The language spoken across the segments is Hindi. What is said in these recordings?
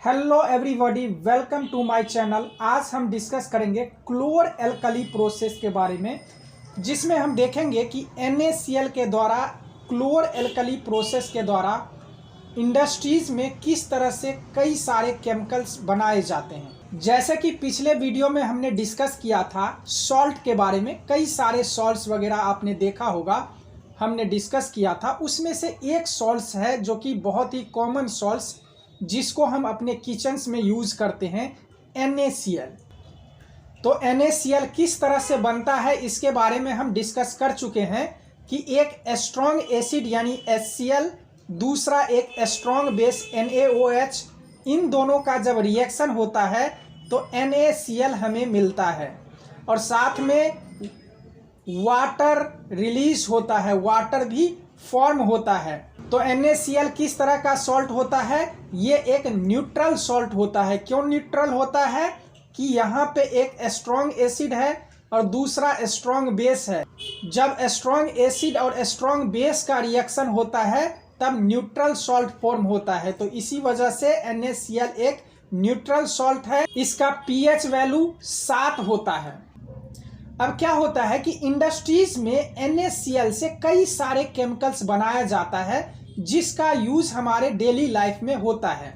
Hello everybody, welcome to my channel. आज हम डिस्कस करेंगे क्लोर एल्कली प्रोसेस के बारे में, जिसमें हम देखेंगे कि NaCl के द्वारा क्लोर एल्कली प्रोसेस के द्वारा इंडस्ट्रीज़ में किस तरह से कई सारे केमिकल्स बनाए जाते हैं। जैसे कि पिछले वीडियो में हमने डिस्कस किया था सॉल्ट के बारे में, कई सारे सॉल्ट्स वगैरह आपने देखा होगा, हमने डिस्कस किया था। उसमें से एक सॉल्ट्स है जो कि बहुत ही कॉमन सॉल्ट्स जिसको हम अपने किचन्स में यूज़ करते हैं, NaCl। तो NaCl किस तरह से बनता है इसके बारे में हम डिस्कस कर चुके हैं कि एक स्ट्रॉन्ग एसिड यानी HCl, दूसरा एक स्ट्रॉन्ग बेस NaOH, इन दोनों का जब रिएक्शन होता है तो NaCl हमें मिलता है और साथ में वाटर रिलीज होता है, वाटर भी फॉर्म होता है। तो NaCl किस तरह का सॉल्ट होता है? ये एक न्यूट्रल सॉल्ट होता है। क्यों न्यूट्रल होता है? कि यहाँ पे एक स्ट्रॉन्ग एसिड है और दूसरा स्ट्रॉन्ग बेस है। जब स्ट्रॉन्ग एसिड और स्ट्रॉन्ग बेस का रिएक्शन होता है तब न्यूट्रल सॉल्ट फॉर्म होता है। तो इसी वजह से NaCl एक न्यूट्रल सॉल्ट है। इसका pH वैल्यू 7 होता है। अब क्या होता है कि इंडस्ट्रीज में NaCl से कई सारे केमिकल्स बनाया जाता है जिसका यूज हमारे डेली लाइफ में होता है।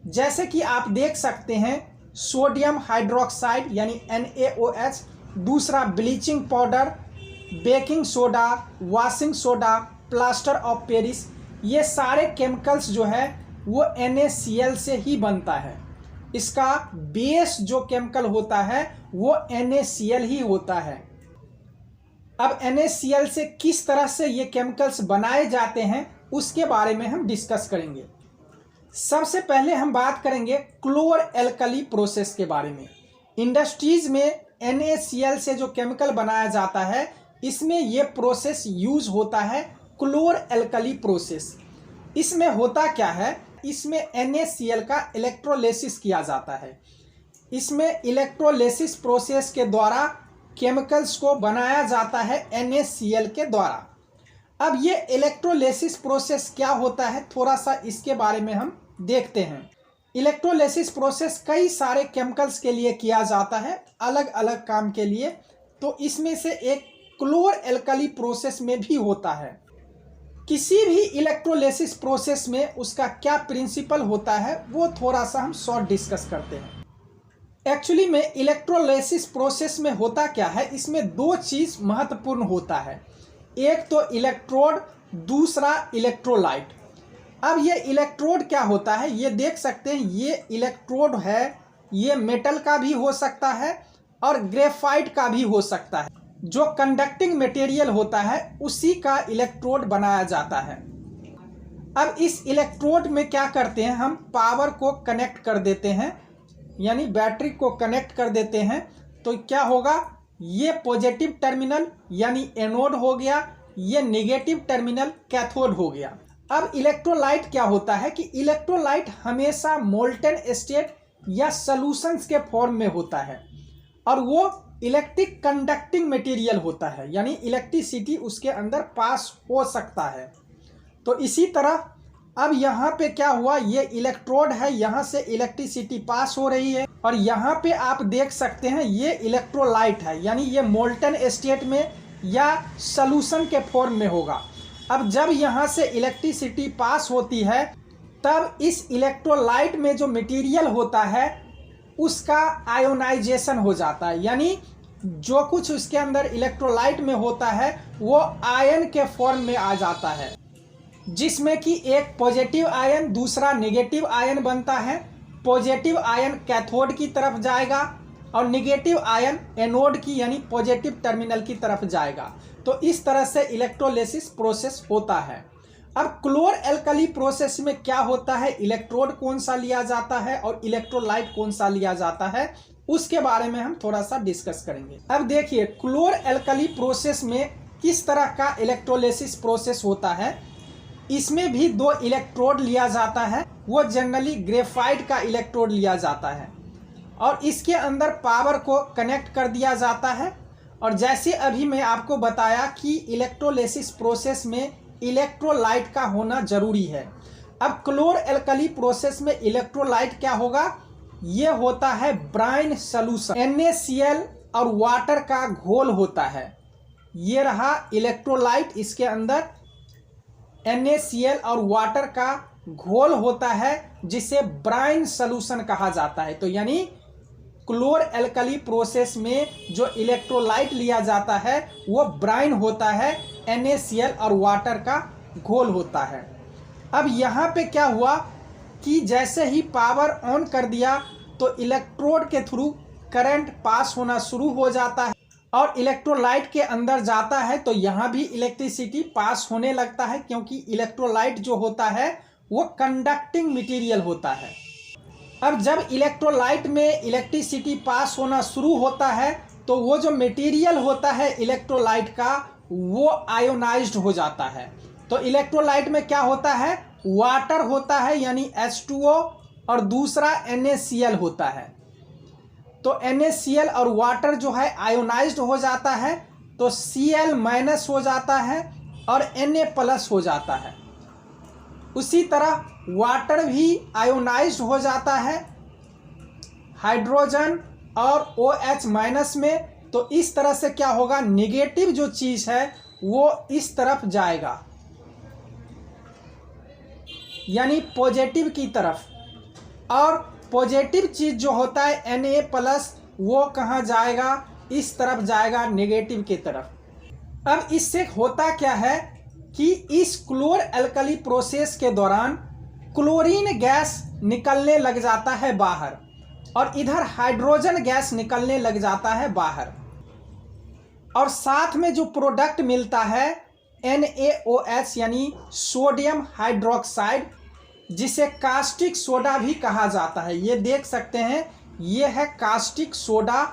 जैसे कि आप देख सकते हैं सोडियम हाइड्रोक्साइड यानी NaOH, दूसरा bleaching powder, baking soda, washing soda, plaster of Paris, ये सारे केमिकल्स जो है वो NaCl से ही बनता है। इसका बेस जो केमिकल होता है वो NaCl ही होता है। अब NaCl से किस तरह से ये केमिकल्स बनाए जाते हैं उसके बारे में हम डिस्कस करेंगे। सबसे पहले हम बात करेंगे क्लोर एल्कली प्रोसेस के बारे में। इंडस्ट्रीज में NaCl से जो केमिकल बनाया जाता है इसमें ये प्रोसेस यूज होता है क्लोर एल्कली प्रोसेस। इसमें होता क्या है? इसमें NaCl का इलेक्ट्रोलिसिस किया जाता है। इसमें इलेक्ट्रोलिसिस प्रोसेस के द्वारा केमिकल्स को बनाया जाता है NaCl के द्वारा। अब ये इलेक्ट्रोलिसिस प्रोसेस क्या होता है, थोड़ा सा इसके बारे में हम देखते हैं। इलेक्ट्रोलिसिस प्रोसेस कई सारे केमिकल्स के लिए किया जाता है, अलग अलग काम के लिए। तो इसमें से एक क्लोर एल्कली प्रोसेस में भी होता है। किसी भी इलेक्ट्रोलिसिस प्रोसेस में उसका क्या प्रिंसिपल होता है वो थोड़ा सा हम शॉर्ट डिस्कस करते हैं। एक्चुअली में इलेक्ट्रोलिसिस प्रोसेस में होता क्या है, इसमें दो चीज़ महत्वपूर्ण होता है। एक तो इलेक्ट्रोड, दूसरा इलेक्ट्रोलाइट। अब ये इलेक्ट्रोड क्या होता है ये देख सकते हैं। ये इलेक्ट्रोड है, ये मेटल का भी हो सकता है और ग्रेफाइट का भी हो सकता है। जो कंडक्टिंग मटेरियल होता है उसी का इलेक्ट्रोड बनाया जाता है। अब इस इलेक्ट्रोड में क्या करते हैं, हम पावर को कनेक्ट कर देते हैं, यानी बैटरी को कनेक्ट कर देते हैं। तो क्या होगा, ये पॉजिटिव टर्मिनल यानी एनोड हो गया, ये नेगेटिव टर्मिनल कैथोड हो गया। अब इलेक्ट्रोलाइट क्या होता है कि इलेक्ट्रोलाइट हमेशा मोल्टन स्टेट या सॉल्यूशंस के फॉर्म में होता है और वो इलेक्ट्रिक कंडक्टिंग मटेरियल होता है, यानी इलेक्ट्रिसिटी उसके अंदर पास हो सकता है। तो इसी तरह अब यहाँ पे क्या हुआ, ये इलेक्ट्रोड है, यहाँ से इलेक्ट्रिसिटी पास हो रही है और यहाँ पे आप देख सकते हैं ये इलेक्ट्रोलाइट है, यानी ये मोल्टन स्टेट में या सॉल्यूशन के फॉर्म में होगा। अब जब यहाँ से इलेक्ट्रिसिटी पास होती है तब इस इलेक्ट्रोलाइट में जो मटेरियल होता है उसका आयोनाइजेशन हो जाता है, यानी जो कुछ उसके अंदर इलेक्ट्रोलाइट में होता है वो आयन के फॉर्म में आ जाता है, जिसमें कि एक पॉजिटिव आयन दूसरा नेगेटिव आयन बनता है। पॉजिटिव आयन कैथोड की तरफ जाएगा और नेगेटिव आयन एनोड की यानी पॉजिटिव टर्मिनल की तरफ जाएगा। तो इस तरह से इलेक्ट्रोलिसिस प्रोसेस होता है। अब क्लोर एल्कली प्रोसेस में क्या होता है, इलेक्ट्रोड कौन सा लिया जाता है और इलेक्ट्रोलाइट कौन सा लिया जाता है उसके बारे में हम थोड़ा सा डिस्कस करेंगे। अब देखिए क्लोर एल्कली प्रोसेस में किस तरह का इलेक्ट्रोलिसिस प्रोसेस होता है। इसमें भी दो इलेक्ट्रोड लिया जाता है, वो जनरली ग्रेफाइट का इलेक्ट्रोड लिया जाता है और इसके अंदर पावर को कनेक्ट कर दिया जाता है। और जैसे अभी मैं आपको बताया कि इलेक्ट्रोलिसिस प्रोसेस में इलेक्ट्रोलाइट का होना जरूरी है, अब क्लोर एल्कली प्रोसेस में इलेक्ट्रोलाइट क्या होगा, ये होता है ब्राइन सॉल्यूशन। NaCl और वाटर का घोल होता है। ये रहा इलेक्ट्रोलाइट, इसके अंदर NaCl और वाटर का घोल होता है जिसे ब्राइन सॉल्यूशन कहा जाता है। तो यानी क्लोर एल्कली प्रोसेस में जो इलेक्ट्रोलाइट लिया जाता है वो ब्राइन होता है, NaCl और वाटर का घोल होता है। अब यहाँ पे क्या हुआ कि जैसे ही पावर ऑन कर दिया तो इलेक्ट्रोड के थ्रू करंट पास होना शुरू हो जाता है और इलेक्ट्रोलाइट के अंदर जाता है, तो यहाँ भी इलेक्ट्रिसिटी पास होने लगता है, क्योंकि इलेक्ट्रोलाइट जो होता है वो कंडक्टिंग मटेरियल होता है। अब जब इलेक्ट्रोलाइट में इलेक्ट्रिसिटी पास होना शुरू होता है तो वो जो मटेरियल होता है इलेक्ट्रोलाइट का वो आयोनाइज्ड हो जाता है। तो इलेक्ट्रोलाइट में क्या होता है, वाटर होता है यानी H2O और दूसरा NaCl होता है। तो NaCl और वाटर जो है आयोनाइज्ड हो जाता है, तो Cl माइनस हो जाता है और Na प्लस हो जाता है। उसी तरह वाटर भी आयोनाइज्ड हो जाता है हाइड्रोजन और OH माइनस में। तो इस तरह से क्या होगा, नेगेटिव जो चीज़ है वो इस तरफ जाएगा यानी पॉजिटिव की तरफ, और पॉजिटिव चीज़ जो होता है Na प्लस वो कहाँ जाएगा, इस तरफ जाएगा, नेगेटिव की तरफ। अब इससे होता क्या है कि इस क्लोर एल्कली प्रोसेस के दौरान क्लोरीन गैस निकलने लग जाता है बाहर और इधर हाइड्रोजन गैस निकलने लग जाता है बाहर, और साथ में जो प्रोडक्ट मिलता है NaOH यानी सोडियम हाइड्रोक्साइड, जिसे कास्टिक सोडा भी कहा जाता है। ये देख सकते हैं, ये है कास्टिक सोडा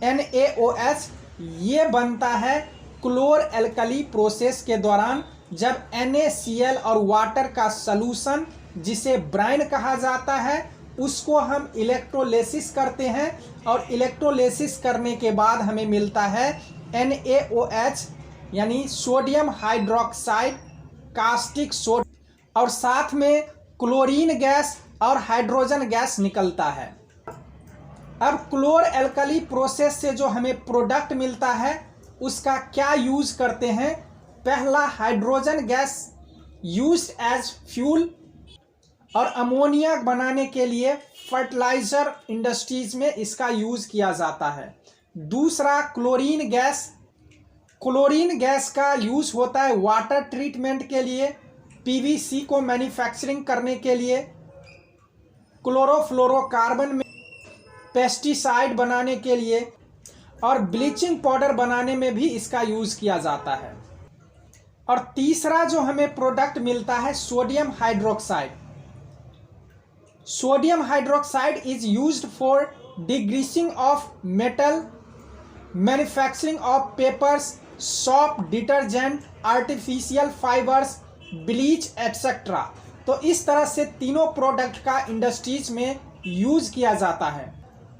NaOH। ये बनता है क्लोर एल्कली प्रोसेस के दौरान जब NaCl और वाटर का सॉल्यूशन जिसे ब्राइन कहा जाता है उसको हम इलेक्ट्रोलिसिस करते हैं, और इलेक्ट्रोलिसिस करने के बाद हमें मिलता है NaOH यानी सोडियम हाइड्रोक्साइड कास्टिक सोडा, और साथ में क्लोरीन गैस और हाइड्रोजन गैस निकलता है। अब क्लोर एल्कली प्रोसेस से जो हमें प्रोडक्ट मिलता है उसका क्या यूज करते हैं। पहला, hydrogen gas used as fuel और अमोनिया बनाने के लिए फर्टिलाइजर इंडस्ट्रीज में इसका यूज किया जाता है। दूसरा, क्लोरीन गैस का यूज होता है वाटर ट्रीटमेंट के लिए, PVC को मैन्युफैक्चरिंग करने के लिए, क्लोरोफ्लोरोकार्बन में पेस्टिसाइड बनाने के लिए, और ब्लीचिंग पाउडर बनाने में भी इसका यूज किया जाता है। और तीसरा जो हमें प्रोडक्ट मिलता है sodium hydroxide. Sodium hydroxide is used for degreasing of metal, manufacturing of papers, soap, detergent, artificial fibres, bleach etcetera. तो इस तरह से तीनों प्रोडक्ट का इंडस्ट्रीज में यूज किया जाता है।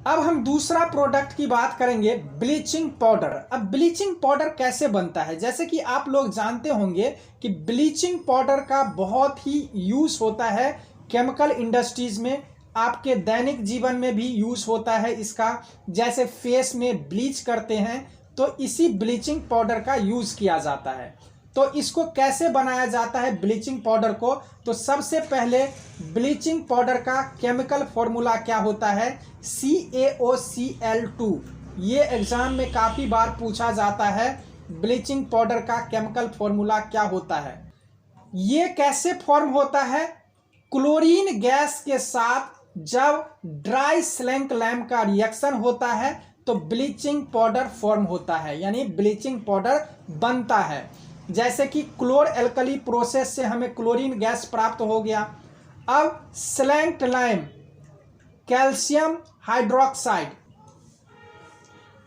अब हम दूसरा प्रोडक्ट की बात करेंगे, ब्लीचिंग पाउडर। अब ब्लीचिंग पाउडर कैसे बनता है, जैसे कि आप लोग जानते होंगे कि ब्लीचिंग पाउडर का बहुत ही यूज होता है केमिकल इंडस्ट्रीज में, आपके दैनिक जीवन में भी यूज होता है इसका। जैसे फेस में ब्लीच करते हैं तो इसी ब्लीचिंग पाउडर का यूज किया जाता है। तो इसको कैसे बनाया जाता है ब्लीचिंग पाउडर को, तो सबसे पहले ब्लीचिंग पाउडर का केमिकल फॉर्मूला क्या होता है, CaOCl2। ये एग्जाम में काफ़ी बार पूछा जाता है, ब्लीचिंग पाउडर का केमिकल फॉर्मूला क्या होता है। ये कैसे फॉर्म होता है, क्लोरीन गैस के साथ जब ड्राई स्लैंक लैम्प का रिएक्शन होता है तो ब्लीचिंग पाउडर फॉर्म होता है, यानी ब्लीचिंग पाउडर बनता है। जैसे कि क्लोर एल्कली प्रोसेस से हमें क्लोरीन गैस प्राप्त हो गया। अब स्लैंक्ड लाइम, कैल्शियम हाइड्रोक्साइड,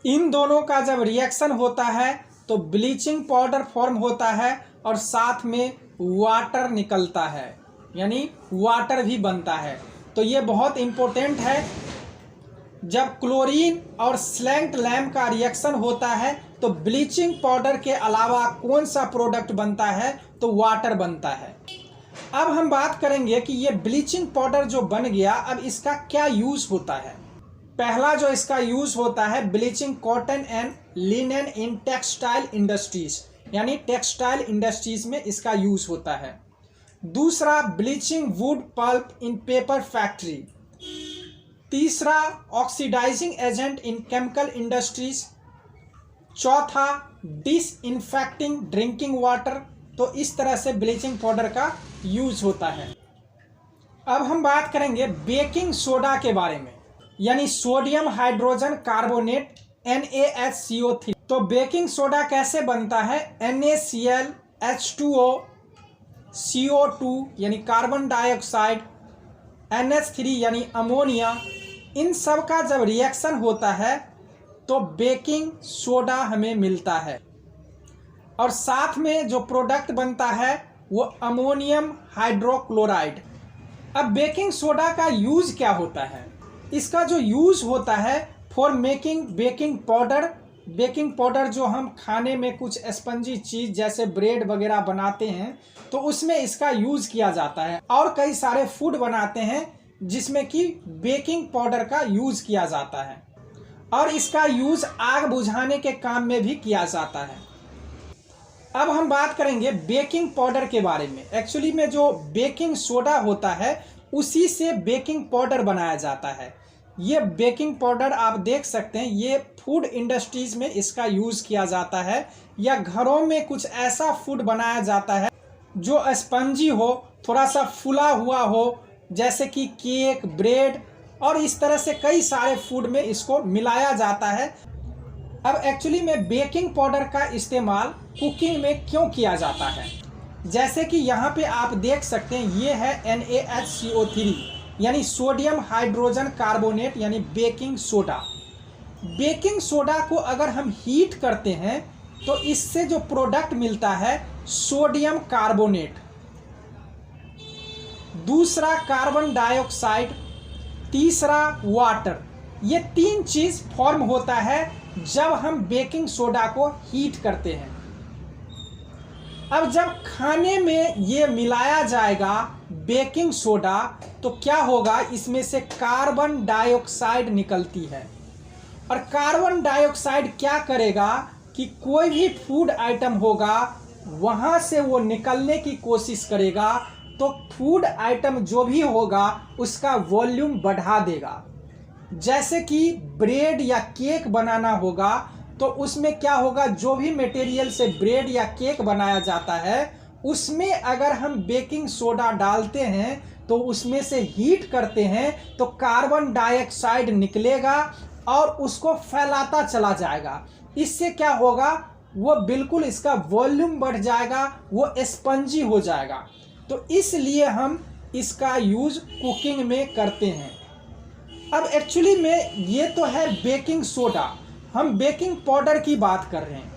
इन दोनों का जब रिएक्शन होता है तो ब्लीचिंग पाउडर फॉर्म होता है और साथ में वाटर निकलता है, यानी वाटर भी बनता है। तो ये बहुत इम्पोर्टेंट है, जब क्लोरीन और स्लैंक्ड लैम्प का रिएक्शन होता है तो ब्लीचिंग पाउडर के अलावा कौन सा प्रोडक्ट बनता है, तो वाटर बनता है। अब हम बात करेंगे कि ये ब्लीचिंग पाउडर जो बन गया, अब इसका क्या यूज होता है। पहला जो इसका यूज होता है, bleaching cotton and linen in textile industries, यानी टेक्सटाइल इंडस्ट्रीज में इसका यूज होता है। दूसरा, bleaching wood pulp in paper factory. तीसरा, oxidising agent in chemical industries. चौथा, डिसइंफेक्टिंग ड्रिंकिंग वाटर। तो इस तरह से ब्लीचिंग पाउडर का यूज होता है। अब हम बात करेंगे बेकिंग सोडा के बारे में, यानी सोडियम हाइड्रोजन कार्बोनेट NaHCO3। तो बेकिंग सोडा कैसे बनता है, NaCl, H2O, CO2 यानी कार्बन डाइऑक्साइड, NH3 यानी अमोनिया, इन सब का जब रिएक्शन होता है तो बेकिंग सोडा हमें मिलता है। और साथ में जो प्रोडक्ट बनता है वो अमोनियम हाइड्रोक्लोराइड। अब बेकिंग सोडा का यूज क्या होता है, इसका जो यूज होता है for making baking powder. Baking powder जो हम खाने में कुछ स्पंजी चीज जैसे ब्रेड वगैरह बनाते हैं तो उसमें इसका यूज किया जाता है। और कई सारे फूड बनाते हैं जिसमें कि बेकिंग पाउडर का यूज किया जाता है, और इसका यूज आग बुझाने के काम में भी किया जाता है। अब हम बात करेंगे बेकिंग पाउडर के बारे में। एक्चुअली में जो बेकिंग सोडा होता है उसी से बेकिंग पाउडर बनाया जाता है। ये बेकिंग पाउडर आप देख सकते हैं, ये फूड इंडस्ट्रीज में इसका यूज किया जाता है, या घरों में कुछ ऐसा फूड बनाया जाता है जो स्पंजी हो, थोड़ा सा फुला हुआ हो, जैसे कि केक, ब्रेड, और इस तरह से कई सारे फूड में इसको मिलाया जाता है। अब एक्चुअली में बेकिंग पाउडर का इस्तेमाल कुकिंग में क्यों किया जाता है, जैसे कि यहाँ पे आप देख सकते हैं ये है NaHCO3 यानी सोडियम हाइड्रोजन कार्बोनेट यानी बेकिंग सोडा। बेकिंग सोडा को अगर हम हीट करते हैं तो इससे जो प्रोडक्ट मिलता है सोडियम कार्बोनेट, दूसरा कार्बन डाइऑक्साइड, तीसरा वाटर। ये तीन चीज फॉर्म होता है जब हम बेकिंग सोडा को हीट करते हैं। अब जब खाने में ये मिलाया जाएगा बेकिंग सोडा तो क्या होगा, इसमें से कार्बन डाइऑक्साइड निकलती है, और कार्बन डाइऑक्साइड क्या करेगा कि कोई भी फूड आइटम होगा वहां से वो निकलने की कोशिश करेगा, तो फूड आइटम जो भी होगा उसका वॉल्यूम बढ़ा देगा। जैसे कि ब्रेड या केक बनाना होगा तो उसमें क्या होगा, जो भी मटेरियल से ब्रेड या केक बनाया जाता है उसमें अगर हम बेकिंग सोडा डालते हैं तो उसमें से हीट करते हैं तो कार्बन डाइऑक्साइड निकलेगा और उसको फैलाता चला जाएगा। इससे क्या होगा, वो बिल्कुल इसका वॉल्यूम बढ़ जाएगा, वो स्पंजी हो जाएगा। तो इसलिए हम इसका यूज कुकिंग में करते हैं। अब एक्चुअली में ये तो है बेकिंग सोडा, हम बेकिंग पाउडर की बात कर रहे हैं।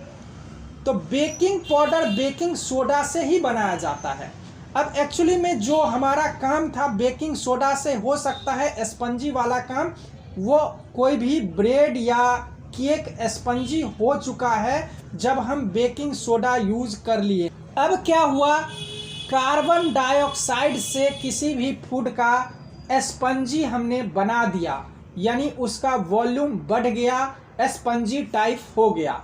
तो बेकिंग पाउडर बेकिंग सोडा से ही बनाया जाता है। अब एक्चुअली में जो हमारा काम था बेकिंग सोडा से हो सकता है स्पंजी वाला काम, वो कोई भी ब्रेड या केक स्पंजी हो चुका है जब हम बेकिंग सोडा यूज कर लिए। अब क्या हुआ, कार्बन डाइऑक्साइड से किसी भी फूड का स्पंजी हमने बना दिया, यानी उसका वॉल्यूम बढ़ गया, स्पंजी टाइप हो गया।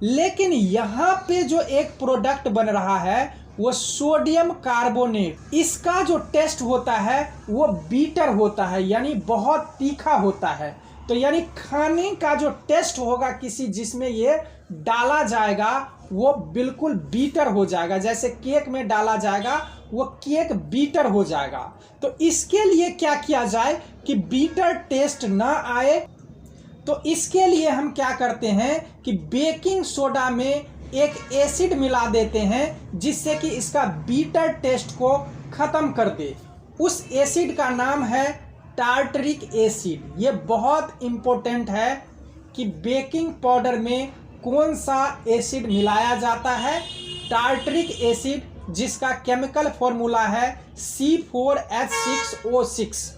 लेकिन यहाँ पे जो एक प्रोडक्ट बन रहा है वो सोडियम कार्बोनेट, इसका जो टेस्ट होता है वो बीटर होता है, यानी बहुत तीखा होता है। तो यानी खाने का जो टेस्ट होगा किसी जिसमें ये डाला जाएगा वो बिल्कुल बीटर हो जाएगा, जैसे केक में डाला जाएगा वो केक बीटर हो जाएगा। तो इसके लिए क्या किया जाए कि बीटर टेस्ट ना आए, तो इसके लिए हम क्या करते हैं कि बेकिंग सोडा में एक एसिड मिला देते हैं जिससे कि इसका बीटर टेस्ट को खत्म कर दे। उस एसिड का नाम है टार्टरिक एसिड। ये बहुत इम्पोर्टेंट है कि बेकिंग पाउडर में कौन सा एसिड मिलाया जाता है, टार्टरिक एसिड, जिसका केमिकल फॉर्मूला है C4H6O6।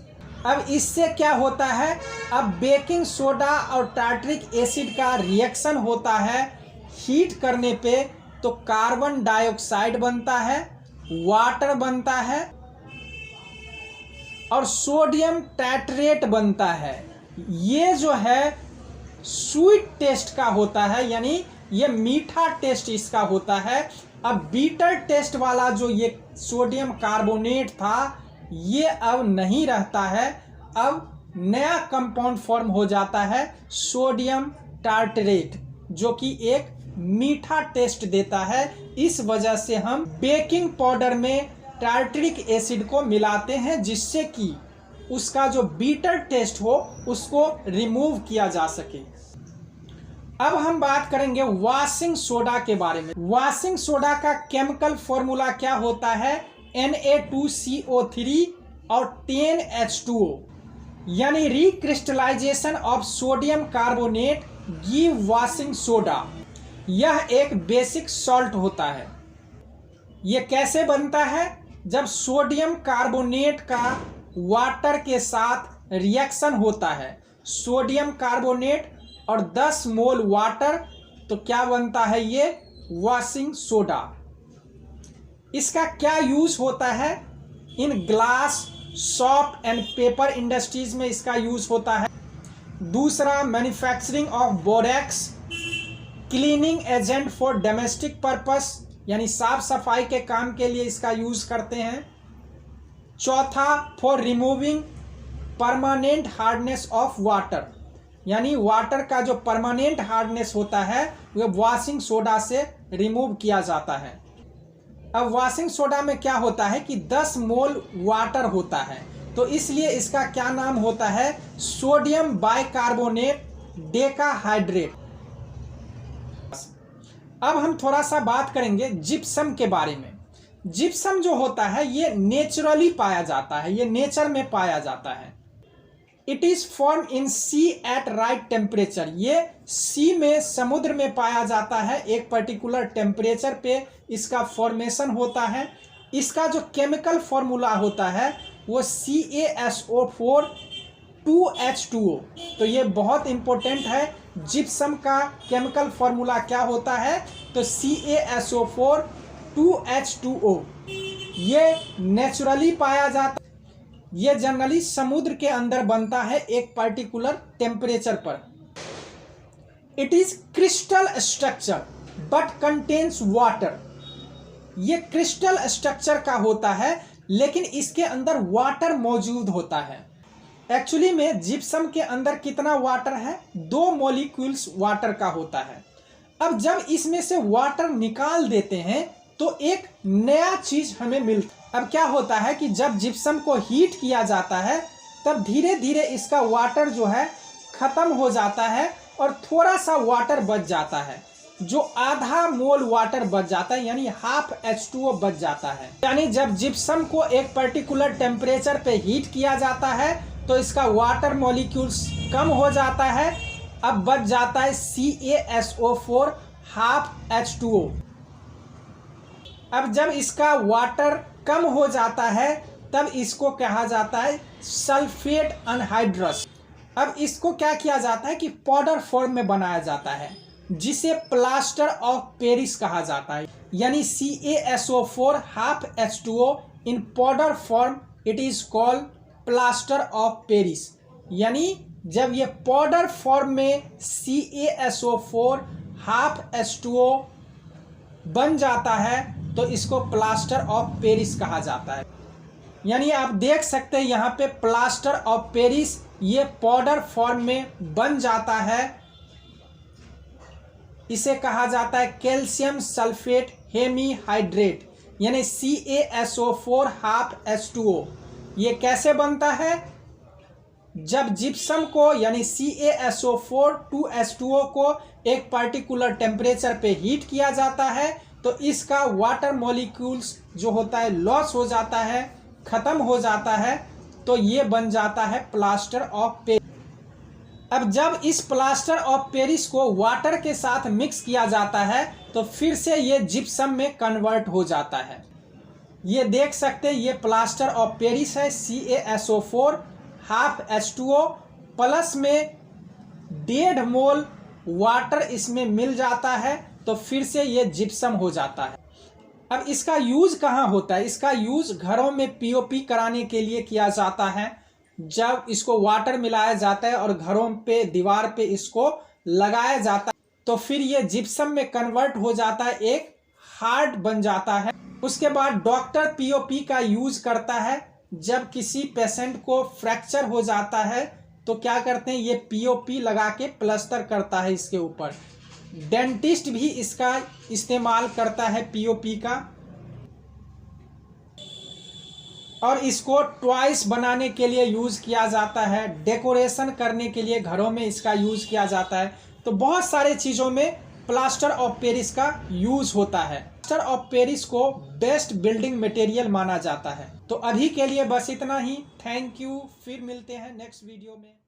अब इससे क्या होता है, अब बेकिंग सोडा और टार्टरिक एसिड का रिएक्शन होता है हीट करने पे, तो कार्बन डाइऑक्साइड बनता है वाटर बनता है और सोडियम टाइट्रेट बनता है। ये जो है स्वीट टेस्ट का होता है, यानी ये मीठा टेस्ट इसका होता है। अब बीटर टेस्ट वाला जो ये सोडियम कार्बोनेट था ये अब नहीं रहता है, अब नया कंपाउंड फॉर्म हो जाता है सोडियम टार्टरेट, जो कि एक मीठा टेस्ट देता है। इस वजह से हम बेकिंग पाउडर में टार्टरिक एसिड को मिलाते हैं, जिससे कि उसका जो बीटर टेस्ट हो उसको रिमूव किया जा सके। अब हम बात करेंगे वॉशिंग सोडा के बारे में। वॉशिंग सोडा का केमिकल फॉर्मूला क्या होता है? Na2CO3 और 10H2O, यानी recrystallisation of sodium carbonate give washing soda. यह एक बेसिक सॉल्ट होता है। यह कैसे बनता है? जब सोडियम कार्बोनेट का वाटर के साथ रिएक्शन होता है, सोडियम कार्बोनेट और 10 मोल वाटर, तो क्या बनता है? ये वॉशिंग सोडा। इसका क्या यूज होता है? In glass, soft and paper industries में इसका यूज होता है। दूसरा, manufacturing of borax, cleaning agent for domestic purpose, यानी साफ सफाई के काम के लिए इसका यूज करते हैं। चौथा, for removing permanent hardness of water, यानी वाटर का जो परमानेंट हार्डनेस होता है वह वॉशिंग सोडा से रिमूव किया जाता है। अब वॉशिंग सोडा में क्या होता है कि 10 मोल वाटर होता है, तो इसलिए इसका क्या नाम होता है? Sodium bicarbonate decahydrate. अब हम थोड़ा सा बात करेंगे जिप्सम के बारे में। जिप्सम जो होता है ये नेचुरली पाया जाता है, ये नेचर में पाया जाता है। It is form in sea at right temperature. ये सी में, समुद्र में पाया जाता है। एक पर्टिकुलर टेम्परेचर पे इसका फॉर्मेशन होता है। इसका जो केमिकल फॉर्मूला होता है वो CaSO4 2H2O। तो ये बहुत इंपॉर्टेंट है। जिप्सम का केमिकल फॉर्मूला क्या होता है? तो CaSO4 2H2O। ये नेचुरली पाया जाता है। ये जनरली समुद्र के अंदर बनता है एक पर्टिकुलर टेम्परेचर पर। It is crystal structure but contains water. ये क्रिस्टल स्ट्रक्चर का होता है, लेकिन इसके अंदर वाटर मौजूद होता है। एक्चुअली में जिप्सम के अंदर कितना वाटर है? 2 मॉलिक्यूल्स वाटर का होता है। अब जब इसमें से वाटर निकाल देते हैं तो एक नया चीज हमें मिलता है। अब क्या होता है कि जब जिप्सम को हीट किया जाता है तब धीरे धीरे इसका वाटर जो है खत्म हो जाता है और थोड़ा सा वाटर बच जाता है, जो आधा मोल वाटर बच जाता है, यानी हाफ H2O बच जाता है। यानी जब जिप्सम को एक पर्टिकुलर टेम्परेचर पे हीट किया जाता है तो इसका वाटर मॉलिक्यूल्स कम हो जाता है। अब बच जाता है CaSO4 हाफ H2O। अब जब इसका वाटर कम हो जाता है तब इसको कहा जाता है सल्फेट अनहाइड्रस। अब इसको क्या किया जाता है कि पाउडर फॉर्म में बनाया जाता है, जिसे प्लास्टर ऑफ पेरिस कहा जाता है। यानी CaSO4 half H2O in powder form it is called plaster of Paris. यानी जब ये पाउडर फॉर्म में CaSO4 हाफ H2O बन जाता है तो इसको प्लास्टर ऑफ पेरिस कहा जाता है। यानी आप देख सकते हैं यहाँ पे प्लास्टर ऑफ पेरिस ये पाउडर फॉर्म में बन जाता है। इसे कहा जाता है कैल्शियम सल्फेट हेमीहाइड्रेट, यानी CaSO4 हाफ H2O। ये कैसे बनता है? जब जिप्सम को यानी CaSO4 2H2O को एक पर्टिकुलर टेम्परेचर पे हीट किया जाता है तो इसका वाटर मॉलिक्यूल्स जो होता है लॉस हो जाता है, खत्म हो जाता है, तो ये बन जाता है प्लास्टर ऑफ पेरिस। अब जब इस प्लास्टर ऑफ पेरिस को वाटर के साथ मिक्स किया जाता है तो फिर से ये जिप्सम में कन्वर्ट हो जाता है। ये देख सकते हैं ये प्लास्टर ऑफ पेरिस है, CaSO4 हाफ H2O प्लस में 1.5 मोल वाटर इसमें मिल जाता है तो फिर से ये जिप्सम हो जाता है। अब इसका यूज कहाँ होता है? इसका यूज घरों में पीओपी कराने के लिए किया जाता है। जब इसको वाटर मिलाया जाता है और घरों पे दीवार पे इसको लगाया जाता है तो फिर ये जिप्सम में कन्वर्ट हो जाता है, एक हार्ड बन जाता है। उसके बाद डॉक्टर पीओपी का यूज करता है। जब किसी पेशेंट को फ्रैक्चर हो जाता है तो क्या करते हैं, ये पीओपी लगा के प्लास्टर करता है इसके ऊपर। डेंटिस्ट भी इसका इस्तेमाल करता है पीओपी का, और इसको टॉयज बनाने के लिए यूज किया जाता है, डेकोरेशन करने के लिए घरों में इसका यूज किया जाता है। तो बहुत सारे चीज़ों में प्लास्टर ऑफ पेरिस का यूज होता है। प्लास्टर ऑफ पेरिस को बेस्ट बिल्डिंग मटेरियल माना जाता है। तो अभी के लिए बस इतना ही। थैंक यू, फिर मिलते हैं नेक्स्ट वीडियो में।